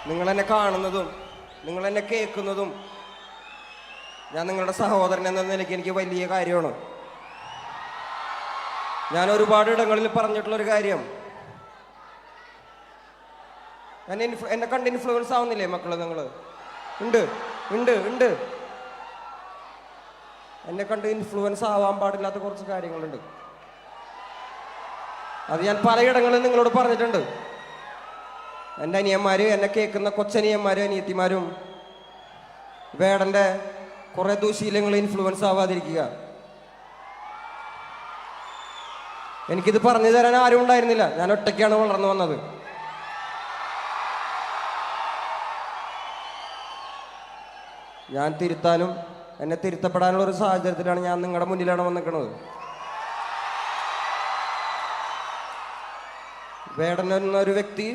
നിങ്ങൾ എന്നെ കാണുന്നതും നിങ്ങൾ എന്നെ കേൾക്കുന്നതും ഞാൻ നിങ്ങളുടെ സഹോദരൻ എന്ന നിലയ്ക്ക് എനിക്ക് വലിയ കാര്യമാണ്. ഞാൻ ഒരുപാട് ഇടങ്ങളിൽ പറഞ്ഞിട്ടുള്ളൊരു കാര്യം, എന്നെ കണ്ട് ഇൻഫ്ലുവൻസ് ആവുന്നില്ലേ മക്കള്? നിങ്ങൾ ഉണ്ട് ഉണ്ട് ഉണ്ട് എന്നെ കണ്ട് ഇൻഫ്ലുവൻസ് ആവാൻ പാടില്ലാത്ത കുറച്ച് കാര്യങ്ങളുണ്ട്. അത് ഞാൻ പലയിടങ്ങളിൽ നിങ്ങളോട് പറഞ്ഞിട്ടുണ്ട്. എൻ്റെ അനിയന്മാര്, എന്നെ കേൾക്കുന്ന കൊച്ചനിയന്മാരും അനിയത്തിമാരും വേടൻ്റെ കുറെ ദുശീലങ്ങൾ ഇൻഫ്ലുവൻസ് ആവാതിരിക്കുക. എനിക്കിത് പറഞ്ഞു തരാൻ ആരും ഉണ്ടായിരുന്നില്ല. ഞാൻ ഒറ്റയ്ക്കാണ് വളർന്നു വന്നത്. ഞാൻ തിരുത്താനും എന്നെ തിരുത്തപ്പെടാനുള്ള ഒരു സാഹചര്യത്തിലാണ് ഞാൻ നിങ്ങളുടെ മുന്നിലാണ് വന്നിരിക്കുന്നത്. വേടൻ എന്നൊരു വ്യക്തി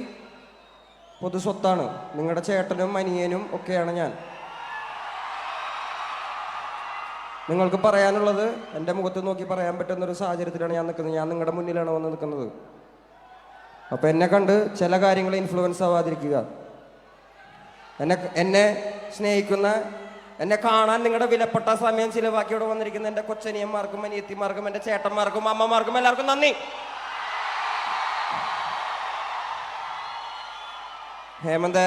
പൊതു സ്വത്താണ്. നിങ്ങളുടെ ചേട്ടനും അനിയനും ഒക്കെയാണ് ഞാൻ. നിങ്ങൾക്ക് പറയാനുള്ളത് എൻ്റെ മുഖത്ത് നോക്കി പറയാൻ പറ്റുന്നൊരു സാഹചര്യത്തിലാണ് ഞാൻ നിൽക്കുന്നത്. ഞാൻ നിങ്ങളുടെ മുന്നിലാണ് വന്ന് നിൽക്കുന്നത്. അപ്പം എന്നെ കണ്ട് ചില കാര്യങ്ങൾ ഇൻഫ്ലുവൻസ് ആവാതിരിക്കുക. എന്നെ സ്നേഹിക്കുന്ന, എന്നെ കാണാൻ നിങ്ങളുടെ വിലപ്പെട്ട സമയം ചിലവാക്കി ഇവിടെ വന്നിരിക്കുന്ന എൻ്റെ കൊച്ചനിയന്മാർക്കും അനിയത്തിമാർക്കും എൻ്റെ ചേട്ടന്മാർക്കും അമ്മമാർക്കും എല്ലാവർക്കും നന്ദി. ഹേമന്ത്